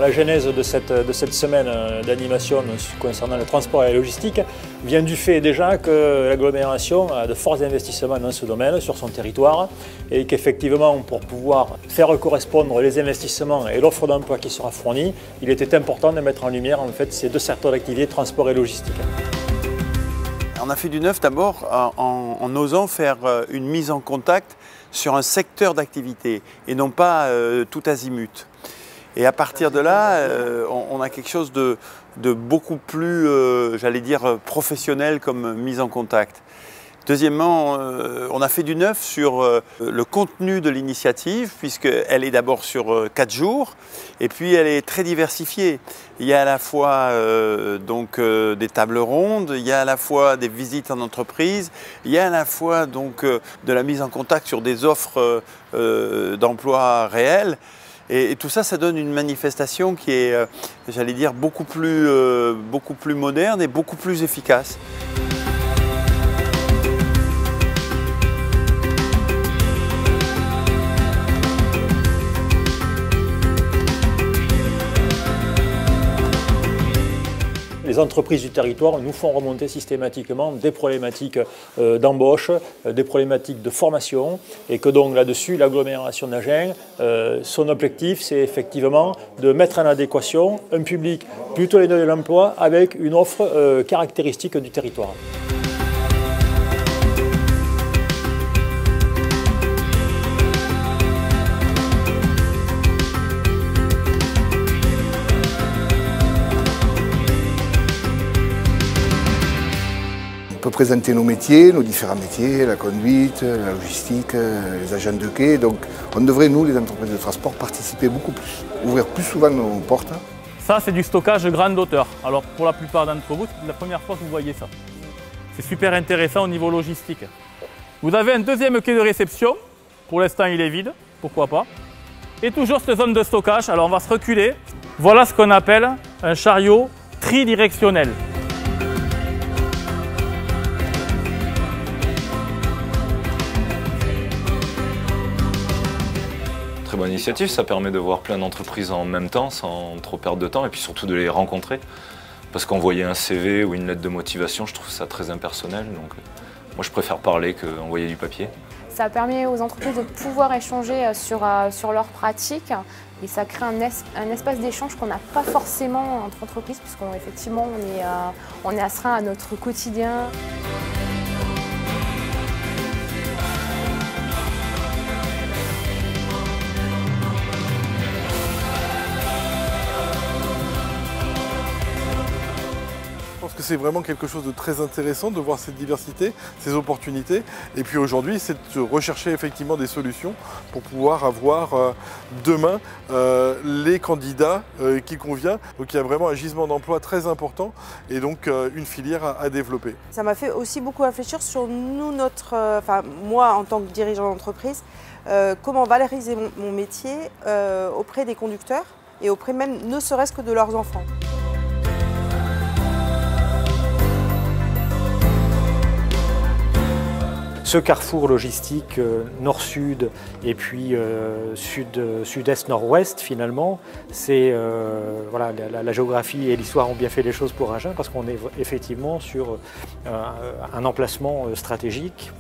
La genèse de cette semaine d'animation concernant le transport et la logistique vient du fait déjà que l'agglomération a de forts investissements dans ce domaine sur son territoire et qu'effectivement pour pouvoir faire correspondre les investissements et l'offre d'emploi qui sera fournie, il était important de mettre en lumière en fait ces deux secteurs d'activité, transport et logistique. On a fait du neuf d'abord en osant faire une mise en contact sur un secteur d'activité et non pas tout azimut. Et à partir de là, on a quelque chose de beaucoup plus, j'allais dire, professionnel comme mise en contact. Deuxièmement, on a fait du neuf sur le contenu de l'initiative, puisqu'elle est d'abord sur 4 jours, et puis elle est très diversifiée. Il y a à la fois des tables rondes, il y a à la fois des visites en entreprise, il y a à la fois de la mise en contact sur des offres d'emploi réelles. Et tout ça, ça donne une manifestation qui est, j'allais dire, beaucoup plus moderne et beaucoup plus efficace. Les entreprises du territoire nous font remonter systématiquement des problématiques d'embauche, des problématiques de formation et que donc là-dessus, l'agglomération d'Agen, son objectif c'est effectivement de mettre en adéquation un public plutôt éloigné de l'emploi avec une offre caractéristique du territoire. On peut présenter nos métiers, nos différents métiers, la conduite, la logistique, les agents de quai. Donc on devrait, nous, les entreprises de transport, participer beaucoup plus, ouvrir plus souvent nos portes. Ça, c'est du stockage grande hauteur. Alors pour la plupart d'entre vous, c'est la première fois que vous voyez ça. C'est super intéressant au niveau logistique. Vous avez un deuxième quai de réception. Pour l'instant, il est vide, pourquoi pas. Et toujours cette zone de stockage. Alors on va se reculer. Voilà ce qu'on appelle un chariot tridirectionnel. Très bonne initiative, ça permet de voir plein d'entreprises en même temps sans trop perdre de temps et puis surtout de les rencontrer. Parce qu'envoyer un CV ou une lettre de motivation, je trouve ça très impersonnel. Donc moi je préfère parler qu'envoyer du papier. Ça permet aux entreprises de pouvoir échanger sur leurs pratiques et ça crée un espace d'échange qu'on n'a pas forcément entre entreprises puisqu'effectivement on est astreint à notre quotidien. Je pense que c'est vraiment quelque chose de très intéressant de voir cette diversité, ces opportunités. Et puis aujourd'hui, c'est de rechercher effectivement des solutions pour pouvoir avoir demain les candidats qui convient. Donc il y a vraiment un gisement d'emploi très important et donc une filière à développer. Ça m'a fait aussi beaucoup réfléchir sur nous, moi en tant que dirigeant d'entreprise, comment valoriser mon métier auprès des conducteurs et auprès même ne serait-ce que de leurs enfants. Ce carrefour logistique nord-sud et puis sud-est, nord-ouest finalement, c'est voilà, la géographie et l'histoire ont bien fait les choses pour Agen parce qu'on est effectivement sur un emplacement stratégique,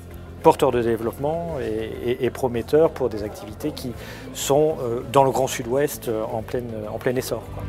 porteur de développement et prometteur pour des activités qui sont dans le Grand Sud-Ouest en plein essor, quoi.